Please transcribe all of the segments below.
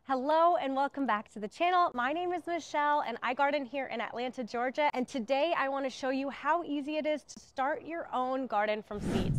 Hello and welcome back to the channel. My name is Michelle and I garden here in Atlanta, Georgia. And today I want to show you how easy it is to start your own garden from seeds.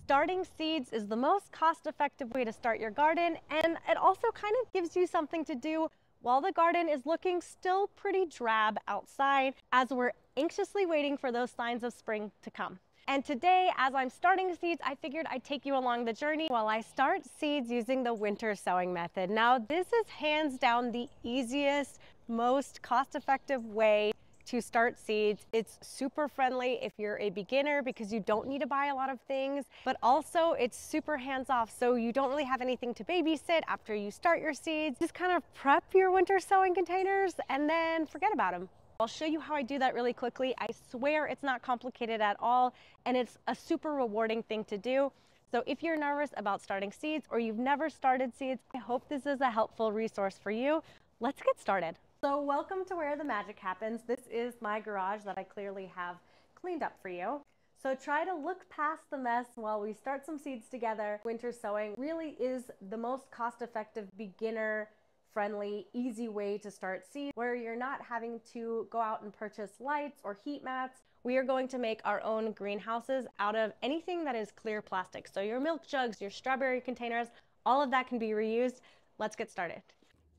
Starting seeds is the most cost-effective way to start your garden, and it also kind of gives you something to do while the garden is looking still pretty drab outside as we're anxiously waiting for those signs of spring to come. And today, as I'm starting seeds, I figured I'd take you along the journey while I start seeds using the winter sowing method. Now, this is hands down the easiest, most cost-effective way to start seeds. It's super friendly if you're a beginner because you don't need to buy a lot of things, but also it's super hands-off, so you don't really have anything to babysit after you start your seeds. Just kind of prep your winter sowing containers and then forget about them. I'll show you how I do that really quickly. I swear it's not complicated at all, and it's a super rewarding thing to do. So if you're nervous about starting seeds or you've never started seeds, I hope this is a helpful resource for you. Let's get started. So welcome to where the magic happens. This is my garage that I clearly have cleaned up for you. So try to look past the mess while we start some seeds together. Winter sowing really is the most cost-effective, beginner friendly, easy way to start seeds where you're not having to go out and purchase lights or heat mats. We are going to make our own greenhouses out of anything that is clear plastic. So your milk jugs, your strawberry containers, all of that can be reused. Let's get started.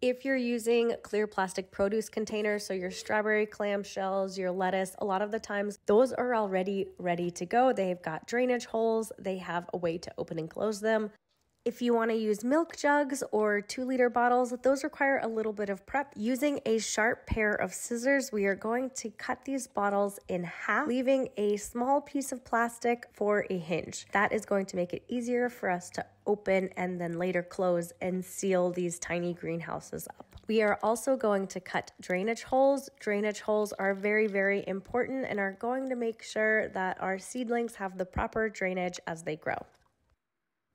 If you're using clear plastic produce containers, so your strawberry clamshells, your lettuce, a lot of the times those are already ready to go. They've got drainage holes. They have a way to open and close them. If you want to use milk jugs or 2-liter bottles, those require a little bit of prep. Using a sharp pair of scissors, we are going to cut these bottles in half, leaving a small piece of plastic for a hinge. That is going to make it easier for us to open and then later close and seal these tiny greenhouses up. We are also going to cut drainage holes. Drainage holes are very, very important and are going to make sure that our seedlings have the proper drainage as they grow.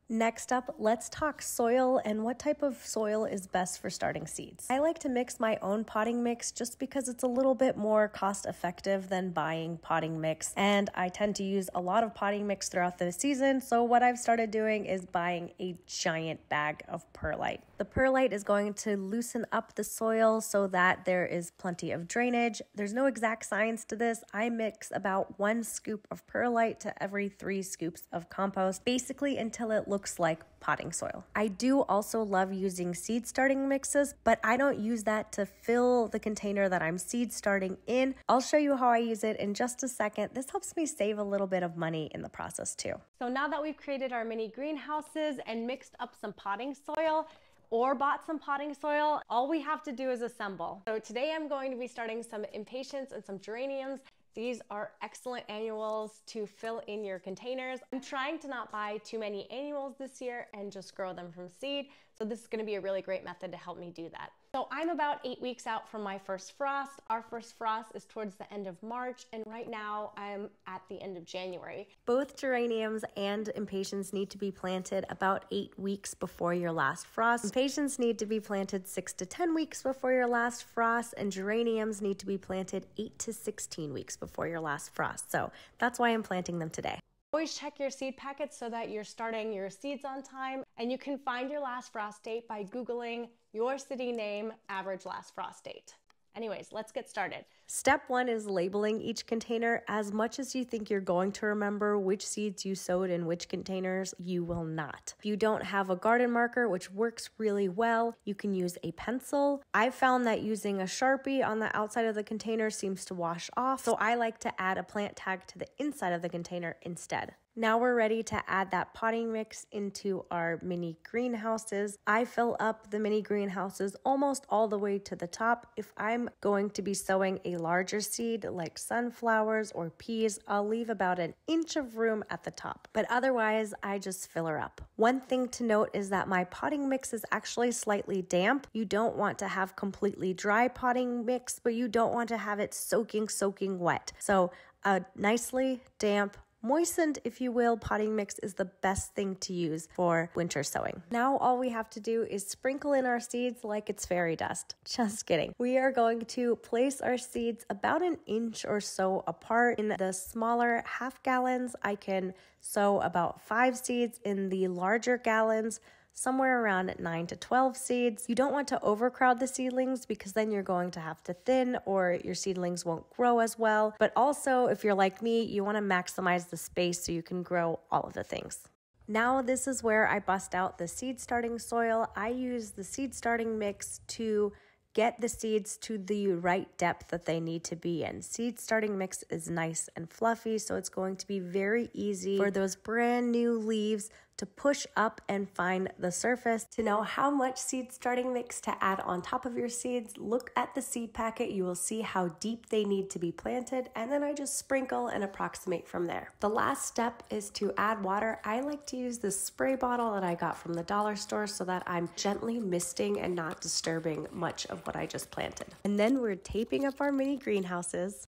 Next up, let's talk soil and what type of soil is best for starting seeds. I like to mix my own potting mix just because it's a little bit more cost effective than buying potting mix. And I tend to use a lot of potting mix throughout the season. So what I've started doing is buying a giant bag of perlite. The perlite is going to loosen up the soil so that there is plenty of drainage. There's no exact science to this. I mix about 1 scoop of perlite to every 3 scoops of compost, basically until it looks like potting soil. I do also love using seed starting mixes, but I don't use that to fill the container that I'm seed starting in. I'll show you how I use it in just a second. This helps me save a little bit of money in the process too. So now that we've created our mini greenhouses and mixed up some potting soil, or bought some potting soil, all we have to do is assemble. So today I'm going to be starting some impatiens and some geraniums. These are excellent annuals to fill in your containers. I'm trying to not buy too many annuals this year and just grow them from seed. So this is going to be a really great method to help me do that. So I'm about 8 weeks out from my first frost. Our first frost is towards the end of March, and right now I'm at the end of January. Both geraniums and impatiens need to be planted about 8 weeks before your last frost. Impatiens need to be planted 6 to 10 weeks before your last frost, and geraniums need to be planted 8 to 16 weeks before your last frost. So that's why I'm planting them today. Always check your seed packets so that you're starting your seeds on time, and you can find your last frost date by Googling your city name, average last frost date. Anyways, let's get started. Step 1 is labeling each container. As much as you think you're going to remember which seeds you sowed in which containers, you will not. If you don't have a garden marker, which works really well, you can use a pencil. I've found that using a Sharpie on the outside of the container seems to wash off, so I like to add a plant tag to the inside of the container instead. Now we're ready to add that potting mix into our mini greenhouses. I fill up the mini greenhouses almost all the way to the top. If I'm going to be sowing a larger seed like sunflowers or peas, I'll leave about 1 inch of room at the top, but otherwise I just fill her up. One thing to note is that my potting mix is actually slightly damp. You don't want to have completely dry potting mix, but you don't want to have it soaking wet. So a nicely damp, moistened, if you will, potting mix is the best thing to use for winter sowing. Now all we have to do is sprinkle in our seeds like it's fairy dust. Just kidding. We are going to place our seeds about 1 inch or so apart. In the smaller half gallons, I can sow about 5 seeds. In the larger gallons, somewhere around 9 to 12 seeds. You don't want to overcrowd the seedlings because then you're going to have to thin or your seedlings won't grow as well. But also, if you're like me, you want to maximize the space so you can grow all of the things. Now this is where I bust out the seed starting soil. I use the seed starting mix to get the seeds to the right depth that they need to be in. Seed starting mix is nice and fluffy, so it's going to be very easy for those brand new leaves to push up and find the surface. To know how much seed starting mix to add on top of your seeds, look at the seed packet. You will see how deep they need to be planted, and then I just sprinkle and approximate from there. The last step is to add water. I like to use this spray bottle that I got from the dollar store so that I'm gently misting and not disturbing much of what I just planted. And then we're taping up our mini greenhouses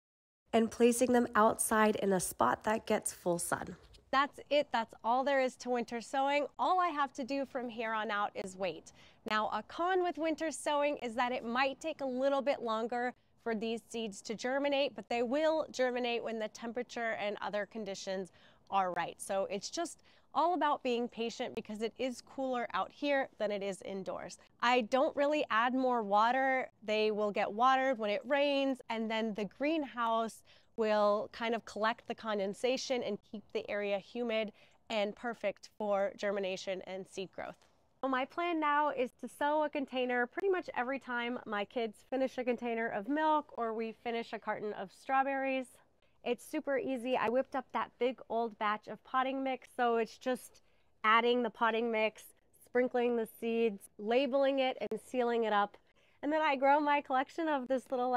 and placing them outside in a spot that gets full sun. That's it. That's all there is to winter sowing. All I have to do from here on out is wait. Now, a con with winter sowing is that it might take a little bit longer for these seeds to germinate, but they will germinate when the temperature and other conditions are right. So it's just all about being patient because it is cooler out here than it is indoors. I don't really add more water. They will get watered when it rains, and then the greenhouse will kind of collect the condensation and keep the area humid and perfect for germination and seed growth. So my plan now is to sow a container pretty much every time my kids finish a container of milk or we finish a carton of strawberries. It's super easy. I whipped up that big old batch of potting mix, so it's just adding the potting mix, sprinkling the seeds, labeling it and sealing it up. And then I grow my collection of this little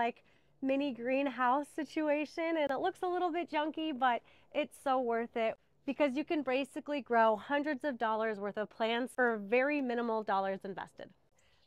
mini greenhouse situation, and it looks a little bit junky, but it's so worth it because you can basically grow hundreds of dollars worth of plants for very minimal dollars invested.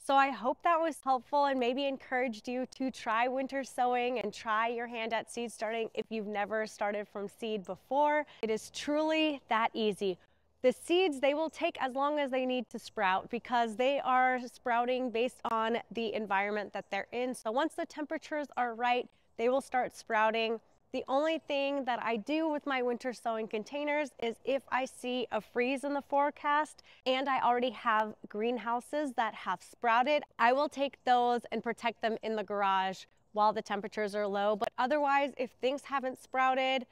So I hope that was helpful and maybe encouraged you to try winter sowing and try your hand at seed starting if you've never started from seed before. It is truly that easy. The seeds, they will take as long as they need to sprout because they are sprouting based on the environment that they're in. So once the temperatures are right, they will start sprouting. The only thing that I do with my winter sowing containers is if I see a freeze in the forecast and I already have greenhouses that have sprouted, I will take those and protect them in the garage while the temperatures are low. But otherwise, if things haven't sprouted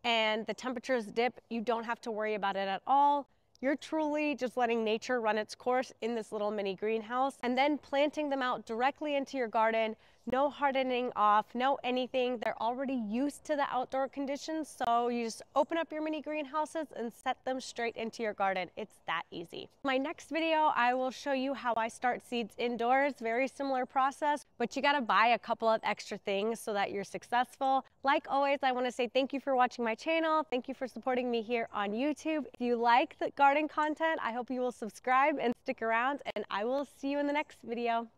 and the temperatures dip, you don't have to worry about it at all. You're truly just letting nature run its course in this little mini greenhouse and then planting them out directly into your garden. No hardening off, no anything. They're already used to the outdoor conditions, so you just open up your mini greenhouses and set them straight into your garden. It's that easy. My next video, I will show you how I start seeds indoors. Very similar process, but you gotta buy a couple of extra things so that you're successful. Like always, I wanna say thank you for watching my channel. Thank you for supporting me here on YouTube. If you like the garden content, I hope you will subscribe and stick around, and I will see you in the next video.